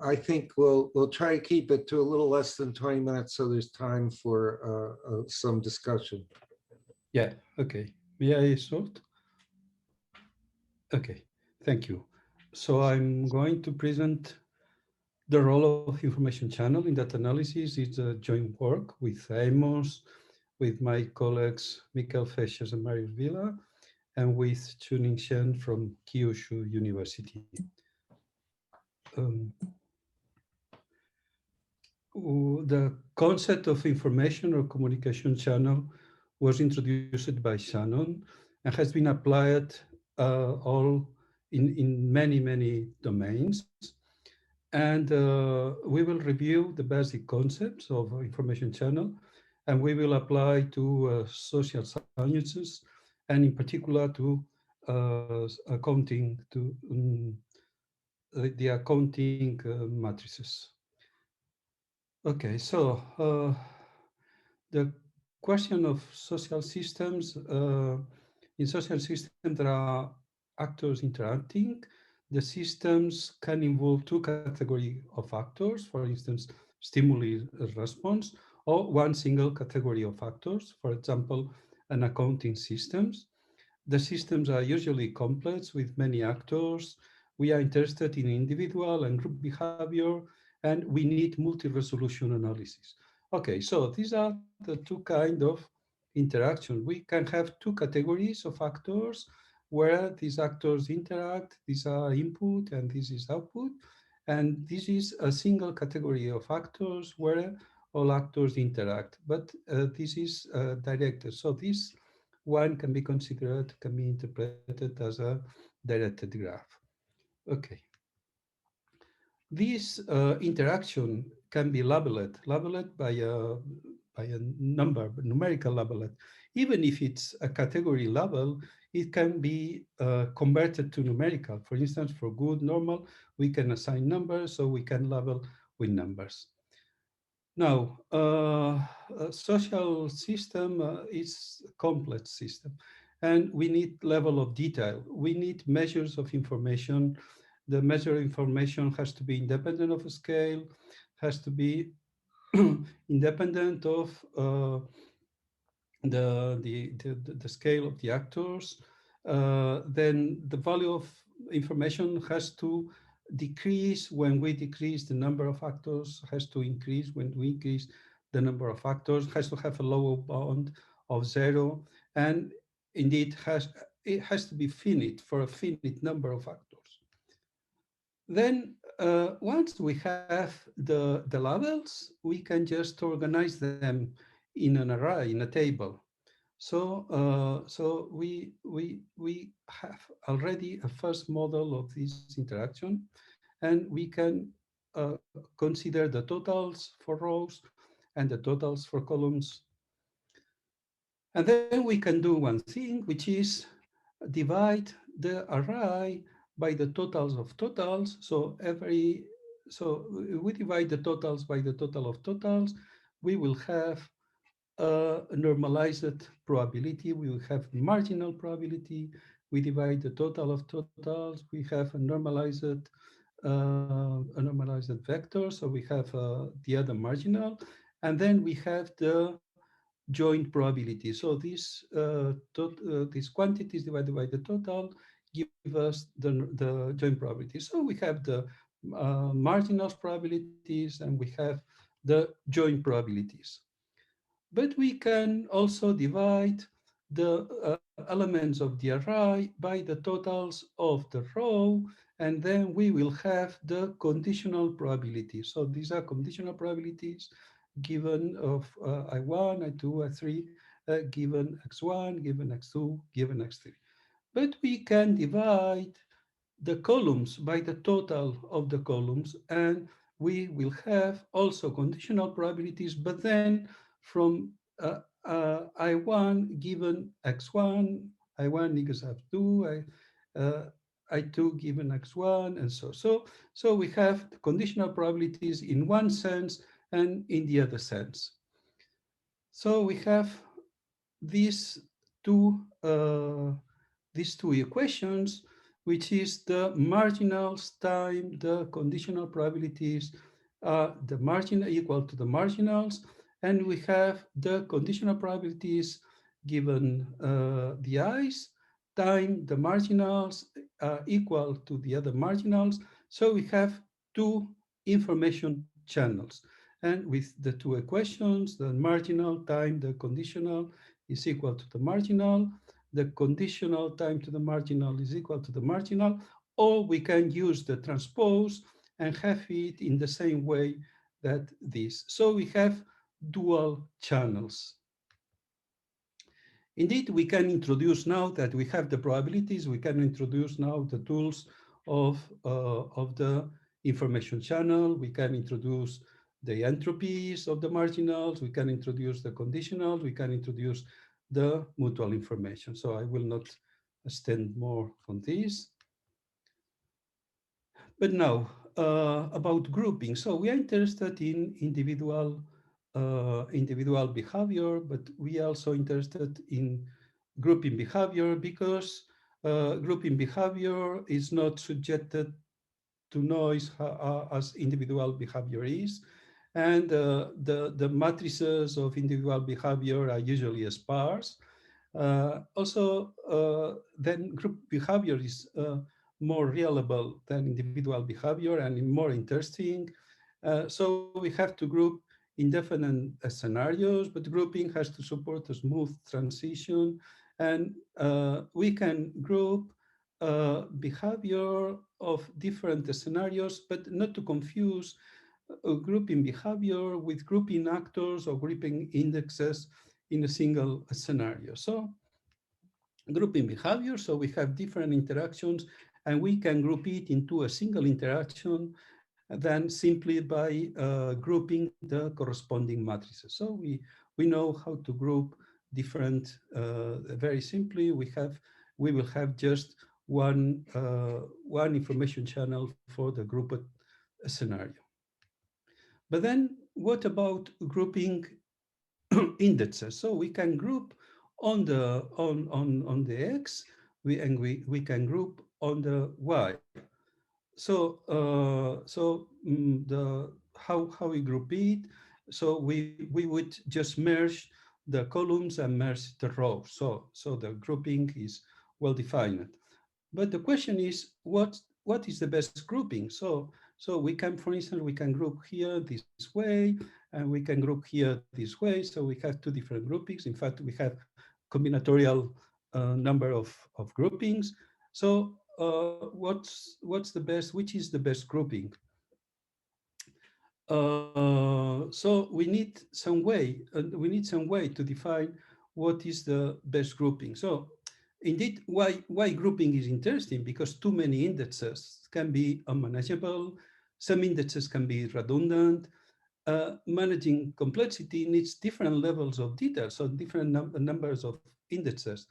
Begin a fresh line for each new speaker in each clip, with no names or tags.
I think we'll try to keep it to a little less than 20 minutes so there's time for some discussion.
Yeah, okay. May I start? Okay, thank you. So I'm going to present the role of information channel in data analysis. It's a joint work with Amos, with my colleagues Michael Fesches and Mario Villa, and with Chuning Shen from Kyushu University. Um, the concept of information or communication channel was introduced by Shannon and has been applied all in many, many domains. And we will review the basic concepts of information channel, and we will apply to social sciences, and in particular to accounting, to the accounting matrices. Okay, so the question of social systems, in social systems there are actors interacting. The systems can involve two categories of actors, for instance, stimuli response, or one single category of actors, for example, an accounting systems. The systems are usually complex with many actors. We are interested in individual and group behavior, and we need multi-resolution analysis. Okay, so these are the two kinds of interaction. We can have two categories of actors where these actors interact. These are input and this is output. And this is a single category of actors where all actors interact, but this is directed. So this one can be considered, can be interpreted as a directed graph. Okay. This interaction can be labeled by a number, numerical labeled. Even if it's a category level, it can be converted to numerical. For instance, for good, normal, we can assign numbers, so we can label with numbers. Now, a social system is a complex system, and we need level of detail. We need measures of information. The measure of information has to be independent of scale, has to be independent of the scale of the actors. Then the value of information has to decrease when we decrease the number of actors, has to increase when we increase the number of actors, has to have a lower bound of zero, and indeed it has to be finite for a finite number of actors. Then once we have the labels, we can just organize them in an array, in a table. So we have already a first model of this interaction, and we can consider the totals for rows and the totals for columns. And then we can do one thing, which is divide the array by the totals of totals. So we divide the totals by the total of totals. We will have a normalized probability. We will have marginal probability. We divide the total of totals. We have a normalized vector. So we have the other marginal, and then we have the joint probability. So these quantities divided by the total give us the joint probability. So we have the marginal probabilities and we have the joint probabilities. But we can also divide the elements of the array by the totals of the row, and then we will have the conditional probability. So these are conditional probabilities given of I1, I2, I3, given x1, given x2, given x3. But we can divide the columns by the total of the columns, and we will have also conditional probabilities, but then from I1 given x1, I1 equals f2, I2 given x1, and so we have the conditional probabilities in one sense and in the other sense. So we have these two equations which is the marginals time the conditional probabilities, the margin equal to the marginals, and we have the conditional probabilities given the i's time the marginals equal to the other marginals. So we have two information channels. And with the two equations, the marginal time the conditional is equal to the marginal, the conditional time to the marginal is equal to the marginal, or we can use the transpose and have it in the same way that this. So we have dual channels. Indeed, we can introduce now that we have the probabilities, we can introduce now the tools of the information channel. We can introduce the entropies of the marginals, we can introduce the conditionals, we can introduce the mutual information. So I will not extend more on this. But now, about grouping. So we are interested in individual behavior, but we are also interested in grouping behavior because grouping behavior is not subjected to noise as individual behavior is. And the matrices of individual behavior are usually sparse. Also, then group behavior is more reliable than individual behavior and more interesting. So we have to group in different scenarios, but grouping has to support a smooth transition. And we can group behavior of different scenarios, but not to confuse grouping behavior with grouping actors or grouping indexes in a single scenario. So grouping behavior, so we have different interactions and we can group it into a single interaction than simply by grouping the corresponding matrices. So we know how to group different, very simply, we will have just one information channel for the grouped scenario. But then what about grouping indexes? So we can group on the x, we can group on the y. So how we group it? So we would just merge the columns and merge the rows. So the grouping is well defined. But the question is, what is the best grouping? So we can, for instance, we can group here this way, and we can group here this way. So we have two different groupings. In fact, we have combinatorial number of groupings. So what's the best? Which is the best grouping? So we need some way. To define what is the best grouping. So indeed, why grouping is interesting? Because too many indexes can be unmanageable. Some indexes can be redundant. Managing complexity needs different levels of detail, so different numbers of indexes.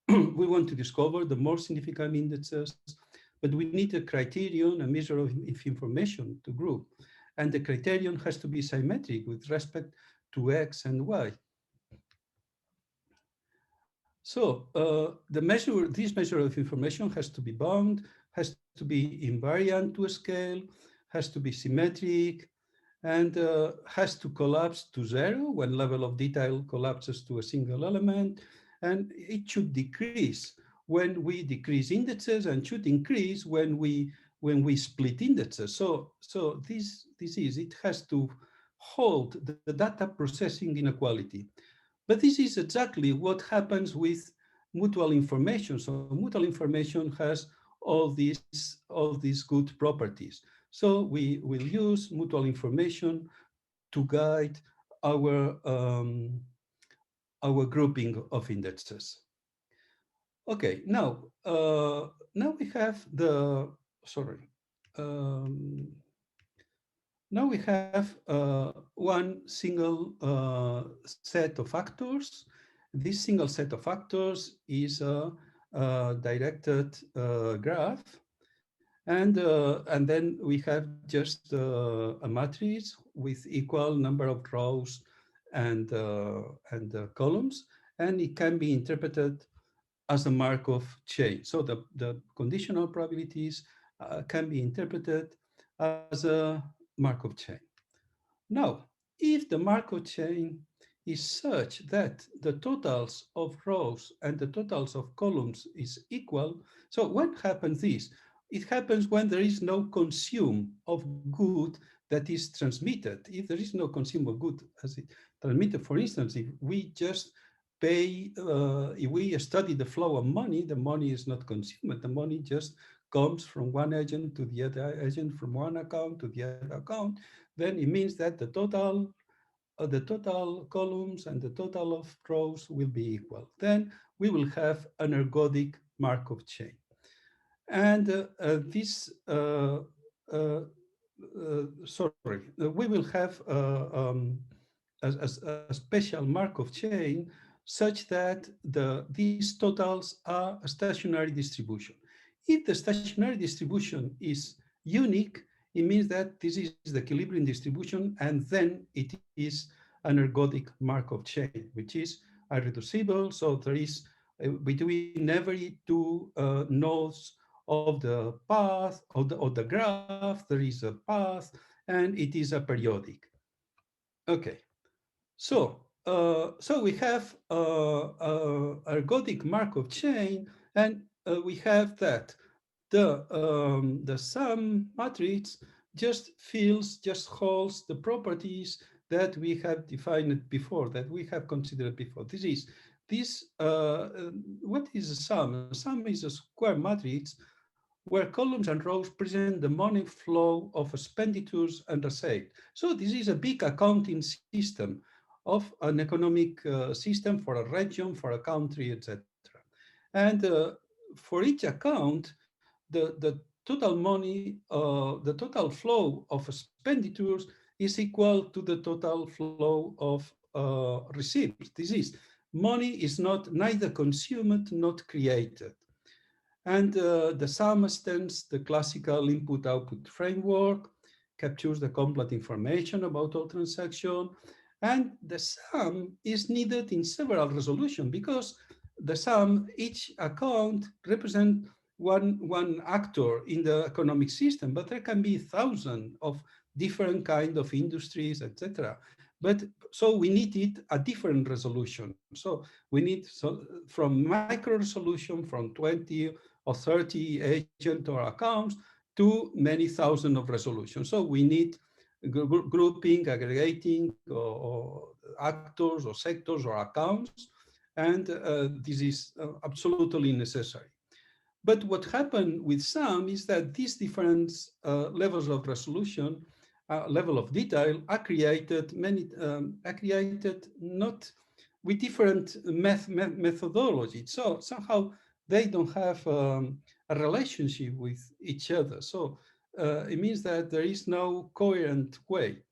We want to discover the more significant indexes, but we need a criterion, a measure of information to group. And the criterion has to be symmetric with respect to X and Y. So this measure of information has to be bound, has to be invariant to a scale, has to be symmetric, and has to collapse to zero when level of detail collapses to a single element. And it should decrease when we decrease indexes and should increase when we split indexes. So this is, it has to hold the data processing inequality. But this is exactly what happens with mutual information. So mutual information has all these good properties. So we will use mutual information to guide our grouping of indexes. Okay, now we have the, sorry. Now we have one single set of factors. This single set of factors is a directed graph. And then we have just a matrix with equal number of rows and columns. And it can be interpreted as a Markov chain. So the conditional probabilities can be interpreted as a Markov chain. Now, if the Markov chain is such that the totals of rows and the totals of columns is equal, so what happens is, it happens when there is no consume of good that is transmitted. If there is no consume of good as it transmitted, for instance, if we just pay, if we study the flow of money, the money is not consumed, the money just comes from one agent to the other agent, from one account to the other account, then it means that the total columns and the total of rows will be equal. Then we will have an ergodic Markov chain. And we will have a special Markov chain such that these totals are a stationary distribution. If the stationary distribution is unique, it means that this is the equilibrium distribution, and then it is an ergodic Markov chain, which is irreducible. So there is between every two nodes of the path of the graph, there is a path, and it is a periodic. Okay, so we have ergodic Markov chain, and we have that the sum matrix just holds the properties that we have defined before, that we have considered before. What is a sum? A sum is a square matrix where columns and rows present the money flow of expenditures and receipts. So this is a big accounting system of an economic system for a region, for a country, etc. And for each account, the total money, the total flow of expenditures is equal to the total flow of receipts. This is, money is not neither consumed nor created. And the sum extends the classical input-output framework, captures the complete information about all transactions, and the sum is needed in several resolutions because the sum, each account represents one actor in the economic system, but there can be thousands of different kinds of industries, etc. But so we needed a different resolution. So we need from micro resolution from 20 or 30 agent or accounts to many thousand of resolutions. So we need grouping, aggregating, or actors or sectors or accounts, and this is absolutely necessary. But what happened with some is that these different levels of resolution, level of detail, are created not with different methodology. So somehow they don't have a relationship with each other. So it means that there is no coherent way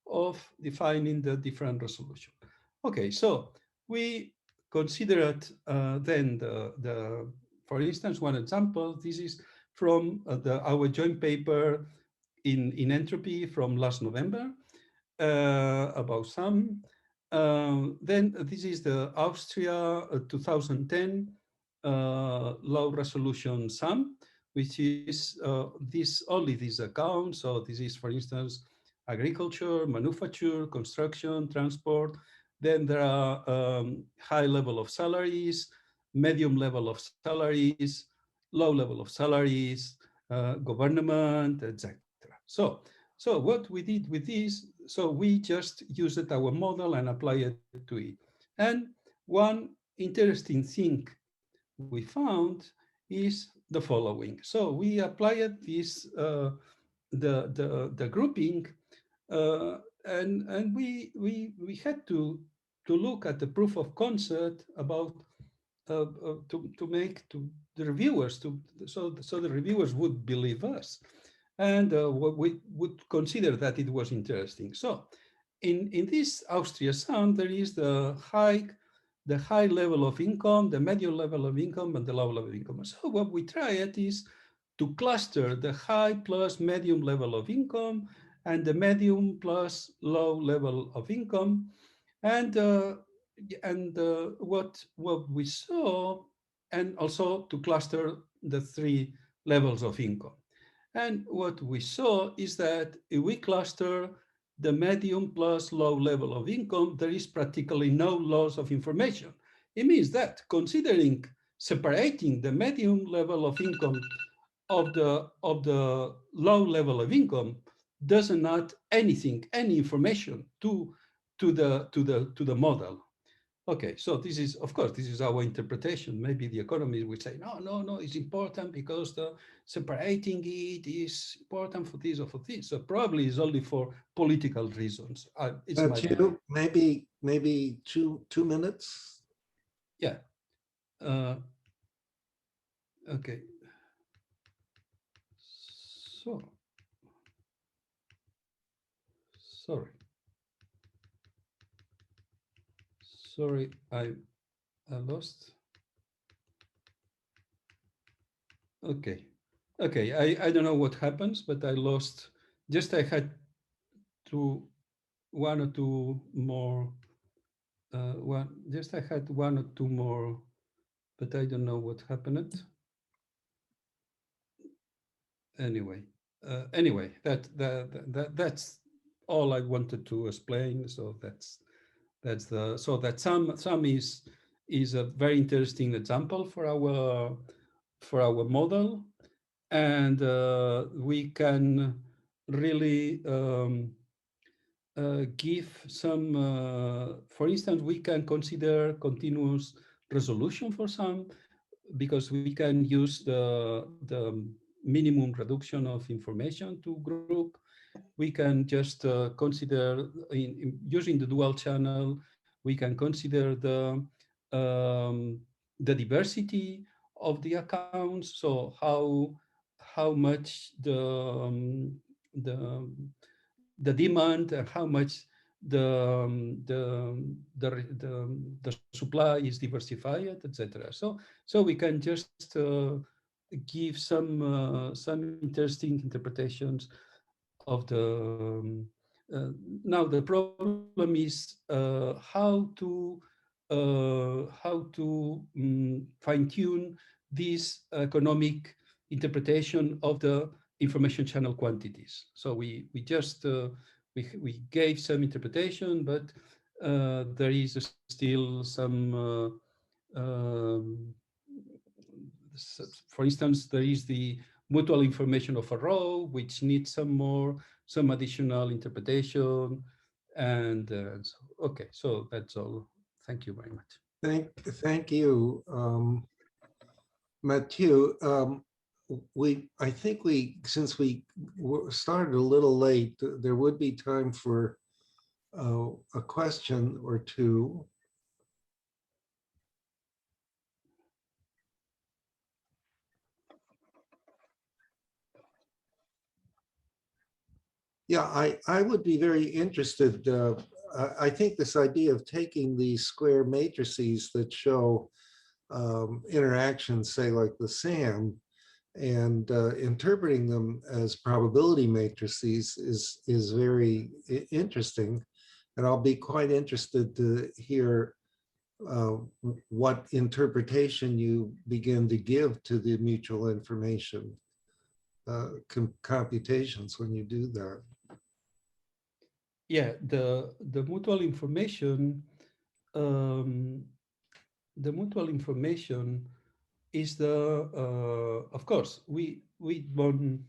of defining the different resolution. Okay, so we considered then for instance, one example, this is from our joint paper in entropy from last November about some. Then this is the Austria 2010 low resolution sum, which is only these accounts. So this is, for instance, agriculture, manufacture, construction, transport. Then there are high level of salaries, medium level of salaries, low level of salaries, government, etc. So what we did with this, so we just used our model and applied it to it. And one interesting thing we found is the following. So we applied this, the grouping, and we had to look at the proof of concept about to make to the reviewers so the reviewers would believe us, and we would consider that it was interesting. So in this Austria sum, there is the high level of income, the medium level of income, and the low level of income. So what we tried is to cluster the high plus medium level of income and the medium plus low level of income. And what we saw and also to cluster the three levels of income. And what we saw is that if we cluster the medium plus low level of income, there is practically no loss of information. It means that considering separating the medium level of income of the low level of income doesn't add anything, any information to the model. Okay, so this is, of course, this is our interpretation. Maybe the economists will say, no, no, no, it's important because the separating it is important for this or for this. So probably it's only for political reasons. It's my view.
You, maybe two minutes.
Yeah. Uh, okay. So, sorry. Sorry, I lost. Okay. Okay, I don't know what happens, but I lost. Just I had to one or two more. Just I had one or two more, but I don't know what happened. Anyway, that's all I wanted to explain. So that's the so that some is a very interesting example for our model, and we can really give some, for instance, we can consider continuous resolution for some, because we can use the minimum reduction of information to group. We can just consider using the dual channel, we can consider the diversity of the accounts. So how much the the demand and how much the supply is diversified, etc. So we can just give some interesting interpretations of the now the problem is how to fine-tune this economic interpretation of the information channel quantities. So we just we gave some interpretation, but there is still some for instance, there is the mutual information of a row, which needs some additional interpretation. And so, okay, so that's all. Thank you very much.
Thank you, Mathieu. I think since we started a little late, there would be time for a question or two. Yeah, I would be very interested. I think this idea of taking these square matrices that show interactions, say like the SAM, and interpreting them as probability matrices is very interesting. And I'll be quite interested to hear what interpretation you begin to give to the mutual information computations when you do that.
Yeah, the mutual information, um, the mutual information is of course we don't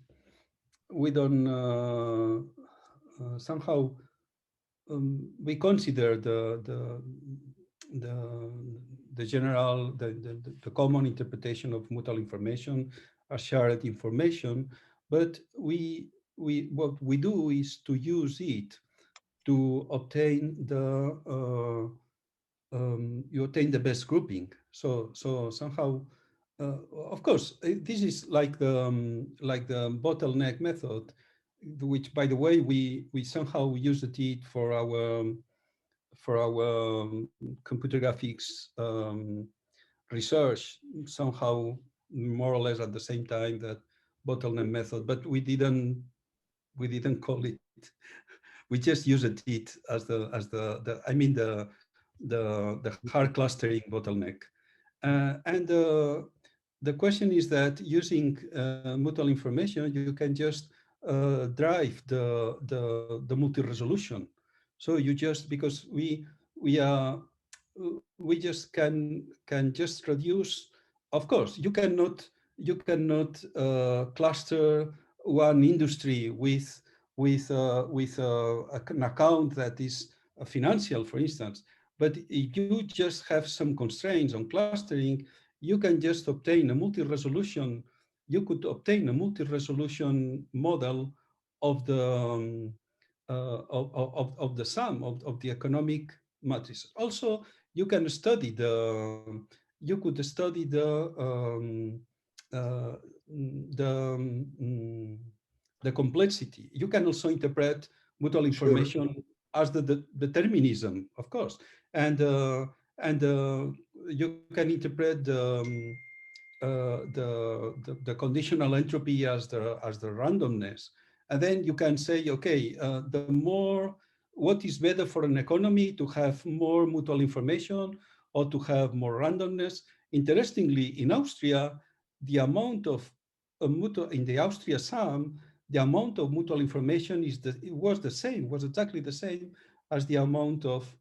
somehow we consider the, the general, the common interpretation of mutual information as shared information, but what we do is to use it to obtain you obtain the best grouping. So somehow, of course, this is like the bottleneck method, which, by the way, we somehow used it for our computer graphics research, somehow more or less at the same time that bottleneck method, but we didn't call it. We just used it as the I mean the hard clustering bottleneck. And the question is that using mutual information, you can just drive the multi-resolution. So you just, because we are we just can just reduce. Of course, you cannot cluster one industry with an account that is financial, for instance. But if you just have some constraints on clustering, you can just obtain a multi-resolution. You could obtain a multi-resolution model of the of the sum of the economic matrices. Also, you can study you could study uh, the um, the complexity. You can also interpret mutual
Sure.
information as the determinism, of course, and you can interpret the conditional entropy as the randomness, and then you can say, okay, the more, what is better for an economy, to have more mutual information or to have more randomness? Interestingly, in Austria, the amount of mutual in the Austria sum, the amount of mutual information was exactly the same as the amount of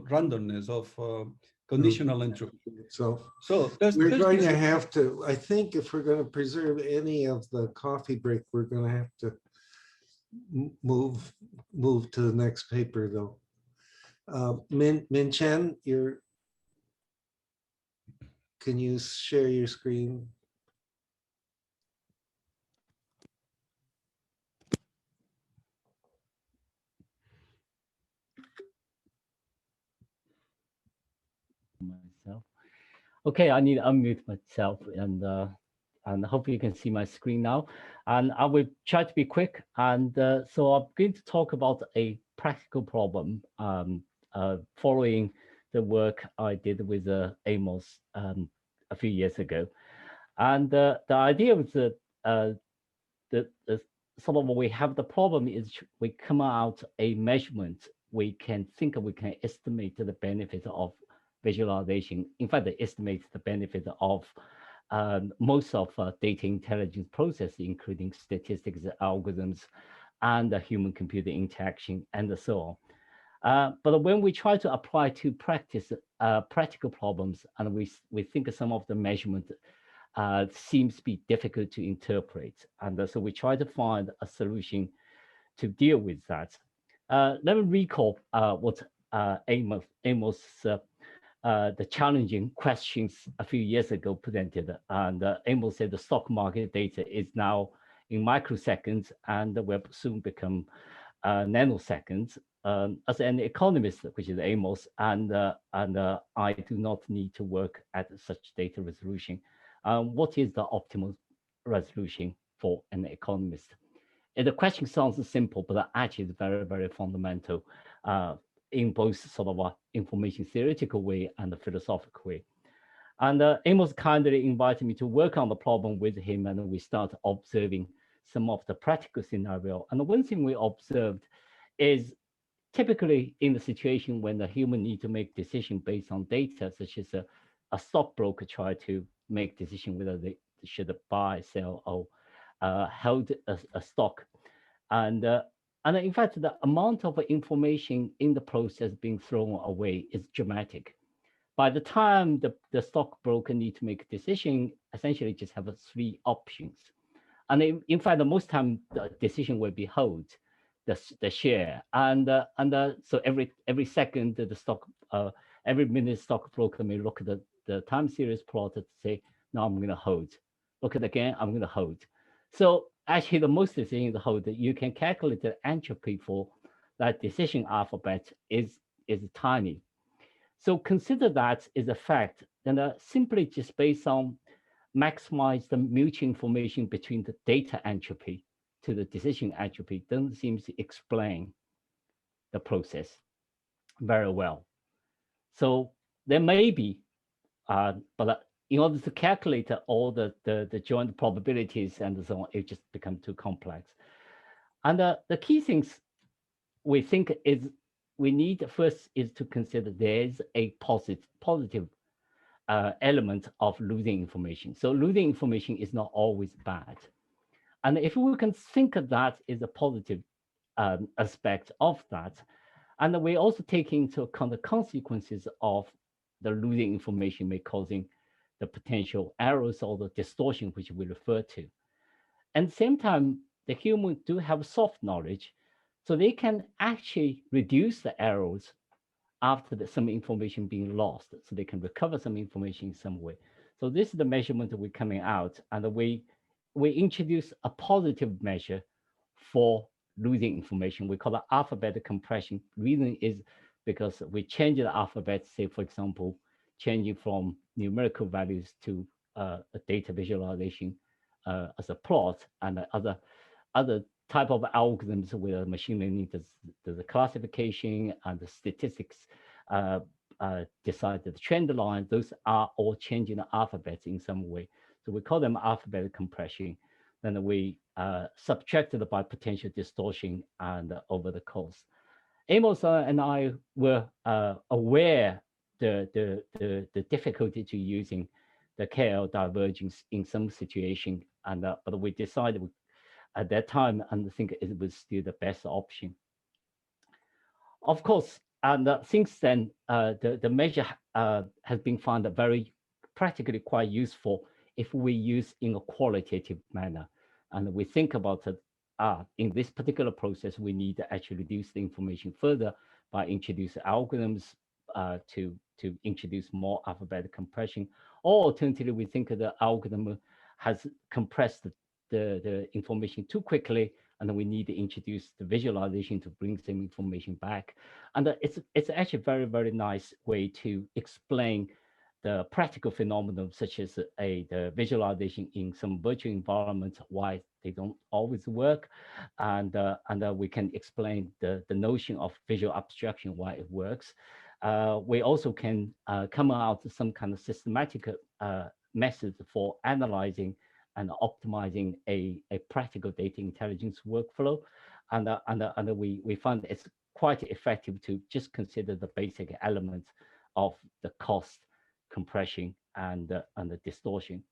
randomness, of conditional entropy.
So
So
we're
there's
going
this.
to have to, I think if we're going to preserve any of the coffee break, we're going to have to move to the next paper though. Min Chen, can you share your screen?
Myself. Okay, I need to unmute myself, and hopefully you can see my screen now. And I will try to be quick. And so I'm going to talk about a practical problem following the work I did with Amos a few years ago. And the idea was that the sort of we have the problem is we come out a measurement, we can estimate the benefit of visualization. In fact, they estimate the benefit of most of data intelligence processes, including statistics, algorithms, and the human-computer interaction, and so on. But when we try to apply to practice practical problems, and we think some of the measurement seems to be difficult to interpret, and so we try to find a solution to deal with that. Let me recall what Amos the challenging questions a few years ago presented. And Amos said the stock market data is now in microseconds and will soon become nanoseconds. As an economist, which is Amos, and I do not need to work at such data resolution. What is the optimal resolution for an economist? And the question sounds simple, but actually is very, very fundamental in both sort of a information theoretical way and a philosophical way. And Amos kindly invited me to work on the problem with him, and we start observing some of the practical scenario. And the one thing we observed is typically in the situation when the human need to make decision based on data, such as a stockbroker try to make decision whether they should buy, sell, or hold a stock. And in fact, the amount of information in the process being thrown away is dramatic. By the time the stockbroker need to make a decision, essentially just have three options. And in fact, the most time the decision will be hold the share. And so every second the stock, every minute stockbroker may look at the time series plot to say, no, I'm going to hold. Look at it again, I'm going to hold. So actually, the most decision to hold, you can calculate the entropy for that decision alphabet is tiny. So consider that is a fact, and simply just based on maximize the mutual information between the data entropy to the decision entropy doesn't seem to explain the process very well. So there may be, but in order to calculate all the joint probabilities and so on, it just becomes too complex. And the key things we think is we need first is to consider there is a positive element of losing information. So losing information is not always bad. And if we can think of that as a positive aspect of that, and we also take into account the consequences of the losing information may causing the potential errors or the distortion which we refer to. And at the same time, the humans do have soft knowledge, so they can actually reduce the errors after some information being lost, so they can recover some information in some way. So this is the measurement that we're coming out, and we introduce a positive measure for losing information. We call it alphabet compression. Reason is because we change the alphabet, say for example, changing from numerical values to a data visualization as a plot, and other type of algorithms where machine learning does the classification and the statistics decide the trend line. Those are all changing the alphabets in some way. So we call them alphabet compression. Then we subtracted by potential distortion and over the course. Amos and I were aware the difficulty to using the KL divergence in some situation, and but we decided at that time, and I think it was still the best option. Of course, and since then, the measure has been found very practically quite useful if we use in a qualitative manner. And we think about it, in this particular process, we need to actually reduce the information further by introducing algorithms to introduce more alphabet compression. Or alternatively, we think the algorithm has compressed the information too quickly, and then we need to introduce the visualization to bring some information back. And it's actually a very, very nice way to explain the practical phenomenon, such as the visualization in some virtual environments, why they don't always work. And we can explain the notion of visual abstraction, why it works. We also can come out with some kind of systematic methods for analyzing and optimizing a practical data intelligence workflow. And we find it's quite effective to just consider the basic elements of the cost, compression, and the distortion.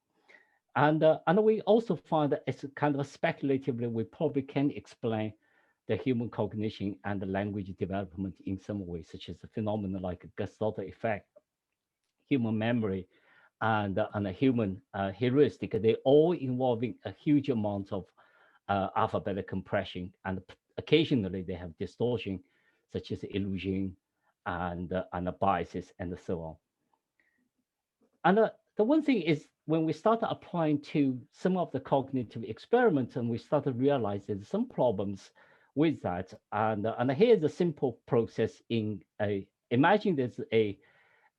And we also find that it's kind of speculatively, we probably can explain the human cognition and the language development in some way, such as a phenomenon like a Gestalt effect, human memory, and a human heuristic. They all involving a huge amount of alphabet compression, and occasionally they have distortion, such as illusion and biases and so on. And the one thing is, when we started applying to some of the cognitive experiments, and we started realizing some problems with that. And here's a simple process in imagine there's a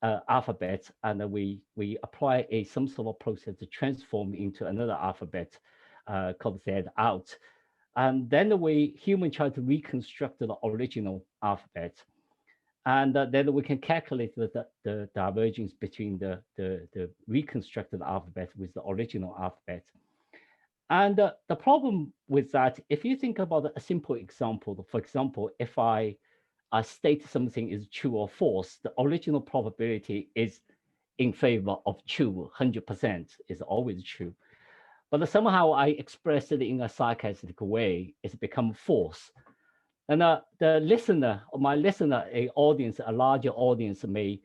alphabet, and we apply some sort of process to transform into another alphabet called Z out. And then human try to reconstruct the original alphabet. And then we can calculate the divergence between the reconstructed alphabet with the original alphabet. And the problem with that, if you think about a simple example, for example, if I state something is true or false, the original probability is in favor of true, 100% is always true. But somehow I express it in a sarcastic way, it's become false. And the listener, my listener, a larger audience may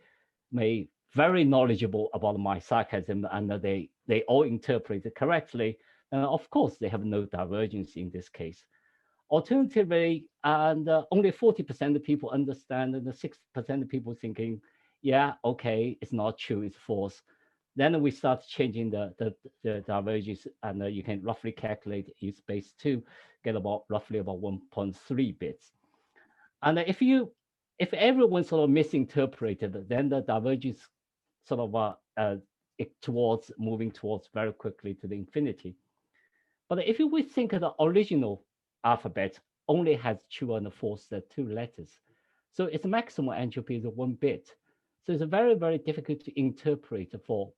very knowledgeable about my sarcasm, and they all interpret it correctly. And of course, they have no divergence in this case. Alternatively, and only 40% of people understand, and the 6% of people thinking, yeah, okay, it's not true, it's false. Then we start changing the divergence, and you can roughly calculate its base 2, get roughly about 1.3 bits. And if everyone sort of misinterpreted, then the divergence sort of moving towards very quickly to the infinity. But if we think of the original alphabet only has true and false 2 letters, so its maximum entropy is 1 bit. So it's very, very difficult to interpret for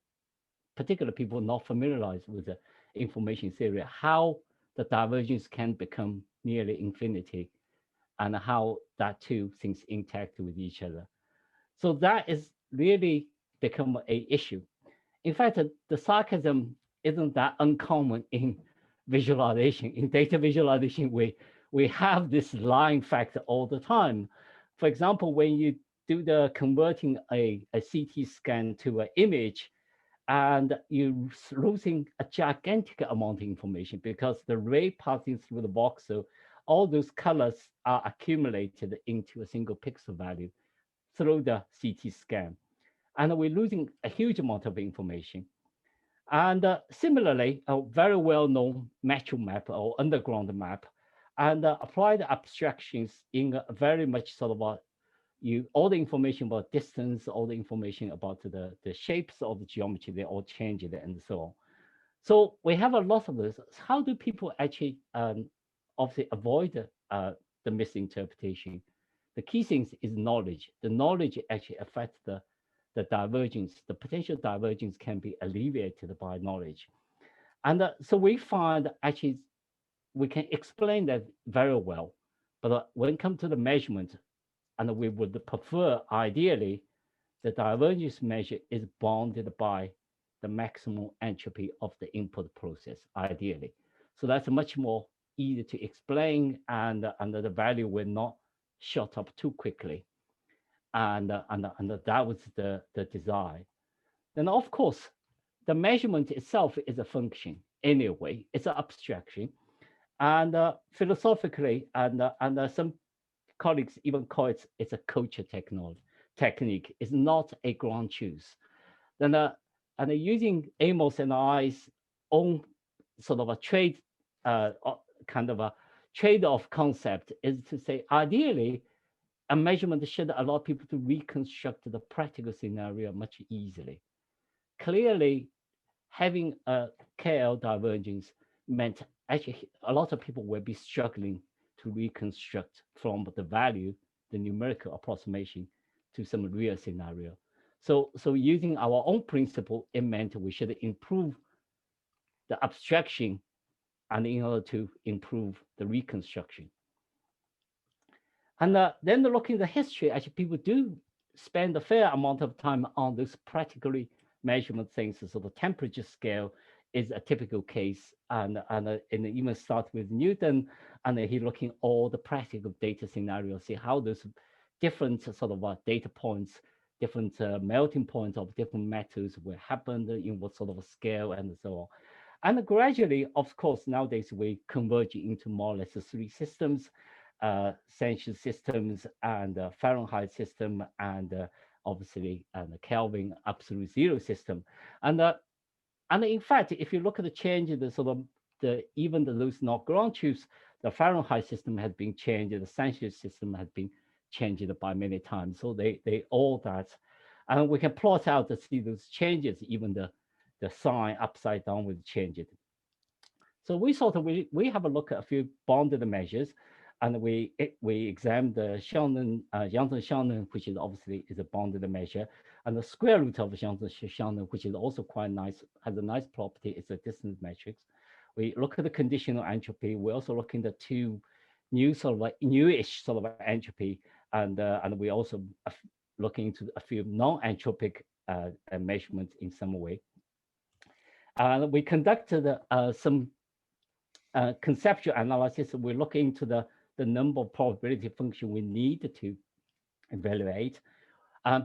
particular people not familiarized with the information theory, how the divergence can become nearly infinity. and how that two things interact with each other. So that is really become a issue. In fact, the sarcasm isn't that uncommon in visualization. In data visualization, we have this line factor all the time. For example, when you do the converting a CT scan to an image, and you're losing a gigantic amount of information because the ray passing through the voxel, all those colors are accumulated into a single pixel value through the CT scan. And we're losing a huge amount of information. And similarly, a very well-known metro map or underground map, and applied abstractions in a very much sort of a, all the information about distance, all the information about the shapes of the geometry, they all change it and so on. So we have a lot of this. How do people actually obviously avoid the misinterpretation? The key thing is knowledge. The knowledge actually affects the divergence. The potential divergence can be alleviated by knowledge. And so we find actually we can explain that very well. But when it comes to the measurement, and we would prefer ideally the divergence measure is bounded by the maximum entropy of the input process, ideally. So that's much more easy to explain, and the value will not shot up too quickly. And that was the design. Then, of course, the measurement itself is a function anyway. It's an abstraction. And philosophically, and some colleagues even call it's a culture technique. It's not a ground truth. Then, and using Amos and I's own sort of a kind of a trade-off concept is to say, ideally, a measurement should allow people to reconstruct the practical scenario much easily. Clearly, having a KL divergence meant actually a lot of people will be struggling to reconstruct from the value, the numerical approximation, to some real scenario. So using our own principle, it meant we should improve the abstraction and in order to improve the reconstruction. And then looking at the history, actually people do spend a fair amount of time on this practically measurement things. So the temperature scale is a typical case, and even start with Newton, and he looking all the practical data scenarios, see how those different sort of data points, different melting points of different metals will happen in what sort of a scale and so on. And gradually, of course, nowadays we converge into more or less three systems, Celsius systems and Fahrenheit system, and obviously the Kelvin absolute zero system. And in fact, if you look at the change in the sort of even the loose not ground truths, the Fahrenheit system has been changed, the Celsius system has been changed by many times. So they all that, and we can plot out to see those changes, even the sign upside down will change it. So we thought we have a look at a few bounded measures, and we examined the Janssen-Shannon, which is obviously is a bounded measure, and the square root of Janssen-Shannon, which is also quite nice, has a nice property. It's a distance matrix. We look at the conditional entropy. We also look into two new sort of like newish sort of entropy, and we also looking into a few non-entropic measurements in some way. And we conducted some conceptual analysis. We look into the number of probability function we need to evaluate.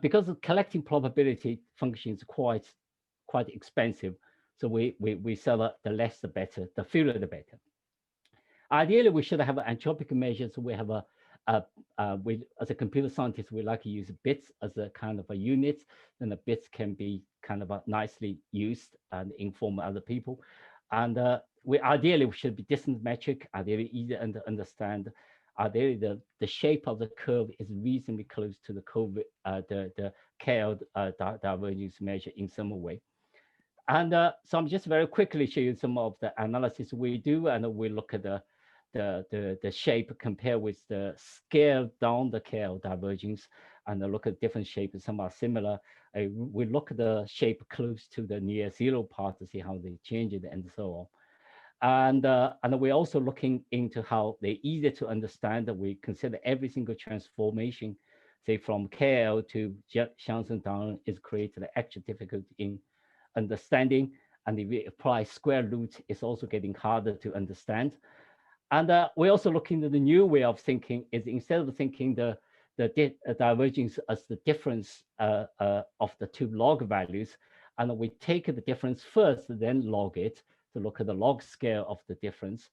Because collecting probability function is quite expensive, so we sell the less the better, the fewer the better. Ideally, we should have an entropic measure. So we have as a computer scientist, we like to use bits as a kind of a unit, and the bits can be kind of nicely used and inform other people. And ideally we should be distance metric, ideally easy to understand. Ideally the shape of the curve is reasonably close to the curve, the KL divergence measure in some way. And so I'm just very quickly show you some of the analysis we do, and we look at the shape compared with the scale down the KL divergence, and look at different shapes. Some are similar. We look at the shape close to the near zero part to see how they change it and so And we're also looking into how they're easier to understand, that we consider every single transformation, say from KL to Shanxi is created extra difficult in understanding. And if we apply square root, it's also getting harder to understand. And we're also looking at the new way of thinking is instead of thinking the divergence as the difference of the two log values, and we take the difference first, then log it to look at the log scale of the difference.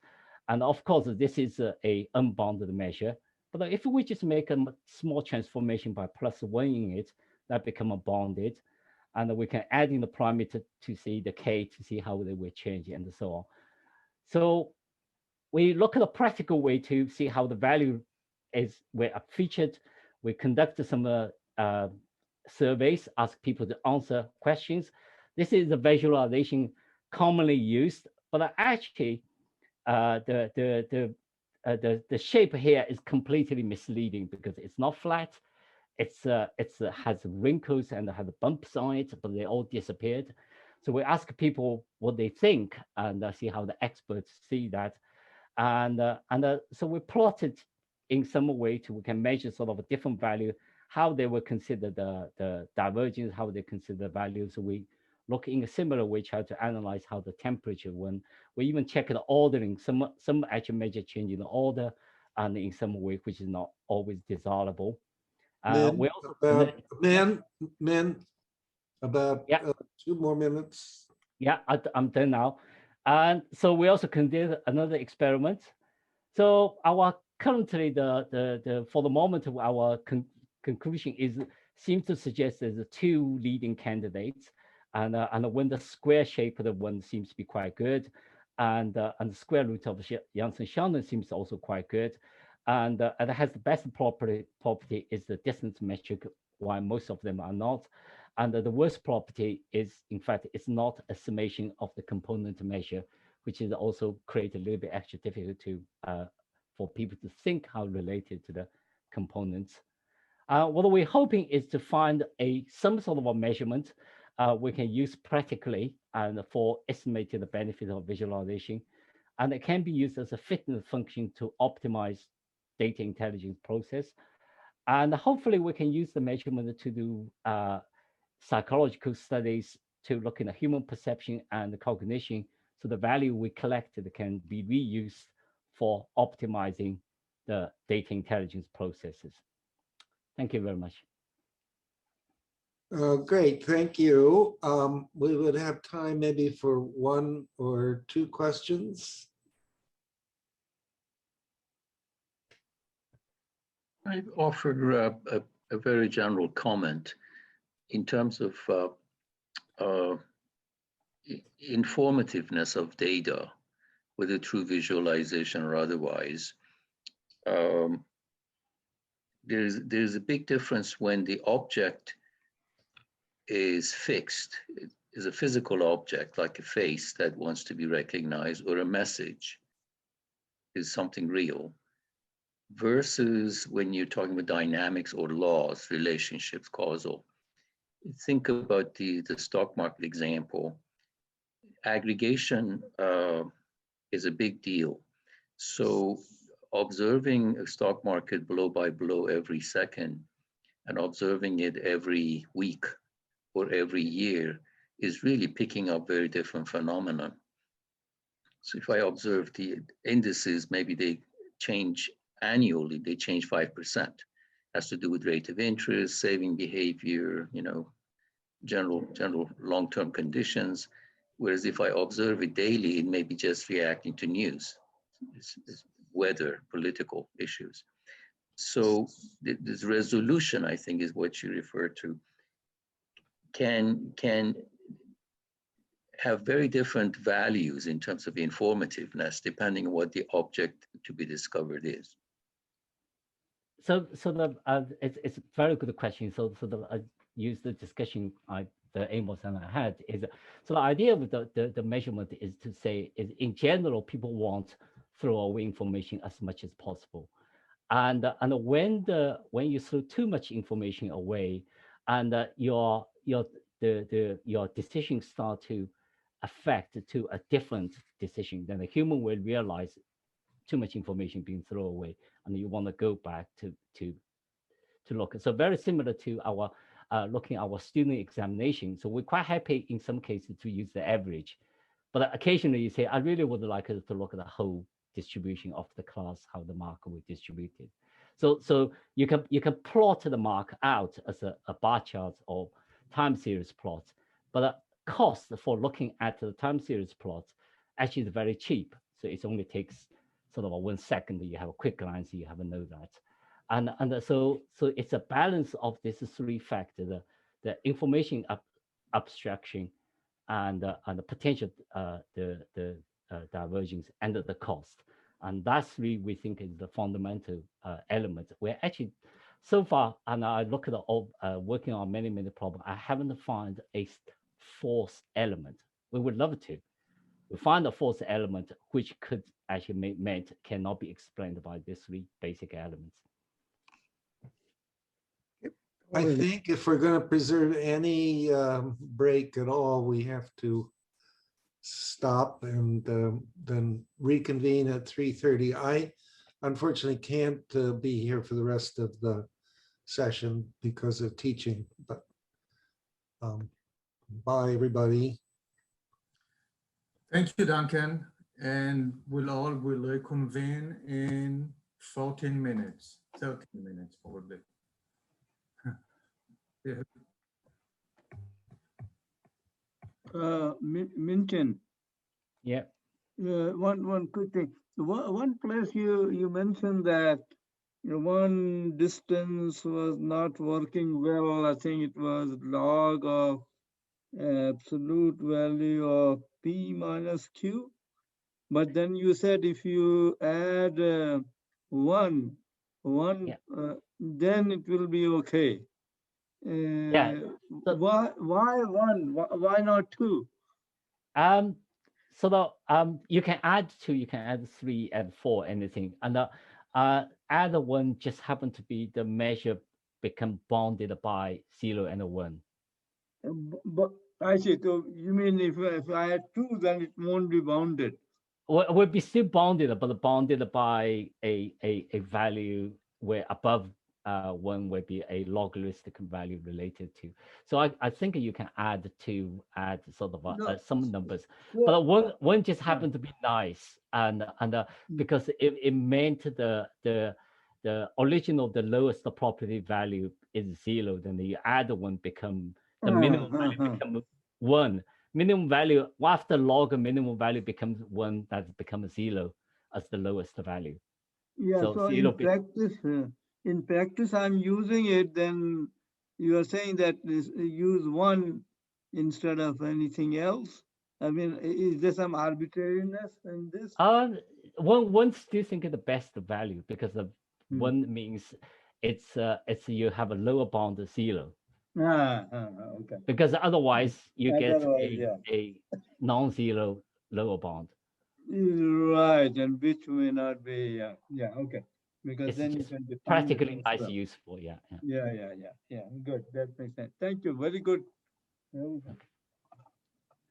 And of course, this is a unbounded measure. But if we just make a small transformation by +1 in it, that become a bounded. And we can add in the parameter to see the k to see how they will change and so on. So we look at a practical way to see how the value were featured. We conduct some surveys, ask people to answer questions. This is a visualization commonly used, but actually the shape here is completely misleading because it's not flat. It has wrinkles and has bumps on it, but they all disappeared. So we ask people what they think and see how the experts see that. And so we plotted in some way we can measure sort of a different value, how they will consider the divergence, how they consider the value. So we look in a similar way, try to analyze how the temperature when we even check the ordering, some actually measure change in the order and in some way, which is not always desirable. We also
about
yeah.
2 more minutes.
Yeah, I'm done now. And so we also conducted another experiment. So our currently for the moment our conclusion seems to suggest there's 2 leading candidates, and when the square shape of the one seems to be quite good, and the square root of Janssen-Shannon seems also quite good, and it has the best property is the distance metric, while most of them are not. And the worst property is, in fact, it's not a summation of the component measure, which is also create a little bit extra difficult to for people to think how related to the components. What we're hoping is to find some sort of a measurement we can use practically and for estimating the benefit of visualization, and it can be used as a fitness function to optimize data intelligence process. And hopefully we can use the measurement to do psychological studies to look at human perception and cognition. So the value we collected can be reused for optimizing the data intelligence processes. Thank you very much.
Great, thank you. We would have time maybe for 1 or 2 questions.
I offer a very general comment in terms of informativeness of data, whether through visualization or otherwise. There's a big difference when the object is fixed, is a physical object like a face that wants to be recognized, or a message is something real, versus when you're talking about dynamics or laws, relationships, causal. Think about the stock market example. Aggregation is a big deal. So observing a stock market blow by blow every second and observing it every week or every year is really picking up very different phenomenon. So if I observe the indices, maybe they change annually, they change 5%. Has to do with rate of interest, saving behavior, general long-term conditions. Whereas if I observe it daily, it may be just reacting to news, it's weather, political issues. So this resolution, I think, is what you refer to, can have very different values in terms of informativeness, depending on what the object to be discovered is.
So it's a very good question. So I use the discussion the Amos and I had is, so the idea with the measurement is to say is in general people want throw away information as much as possible, and when you throw too much information away, and your decisions start to affect to a different decision, then the human will realize too much information being thrown away, and you want to go back to look. So very similar to our looking at our student examination. So we're quite happy in some cases to use the average, but occasionally you say, I really would like us to look at the whole distribution of the class, how the mark will be distributed. So you can plot the mark out as a bar chart or time series plot, but the cost for looking at the time series plot actually is very cheap. So it only takes sort of a 1 second. You have a quick glance, you have a know that. And so it's a balance of these three factors: the information abstraction, and the potential the divergence, and the cost. And that's really, we think, is the fundamental element. We're actually so far, and I look at all working on many problems, I haven't found a fourth element. We would love to. We find a fourth element which could actually meant cannot be explained by these three basic elements.
I think if we're going to preserve any break at all, we have to stop and then reconvene at 3:30. I unfortunately can't be here for the rest of the session because of teaching, but bye, everybody.
Thank you, Duncan. And we'll reconvene in 14 minutes, 13 minutes probably. Yeah.
Minton.
Yeah.
One quick thing. One place you mentioned that one distance was not working well. I think it was log of absolute value of p minus q. But then you said if you add one,
Yeah.
then it will be okay.
Yeah. So,
why one? Why not two?
So you can add 2, you can add 3, add 4, anything, and add 1 just happen to be the measure become bounded by 0 and 1.
But I see. So you mean if I add 2, then it won't be bounded?
Well, it would be still bounded, but bounded by a value where above 1 would be a logarithmic value related to. So I think you can add sort of some numbers, but one just happened to be nice, and because it meant the original, the lowest property value is 0, then you add 1 become the minimum value become 1. Minimum value after log, minimum value becomes 1, that becomes 0 as the lowest value.
Yeah. So in practice, I'm using it. Then you are saying that use 1 instead of anything else. I mean, is there some arbitrariness in this?
One still think of the best value because the 1 means it's you have a lower bound of 0.
Okay.
Because otherwise you get a non-zero lower bound.
Right, and which may not be, okay. Because
It's
then you
just
can define
practically
it
nice, useful, yeah.
Yeah, good. That makes sense. Thank you. Very good.
Okay.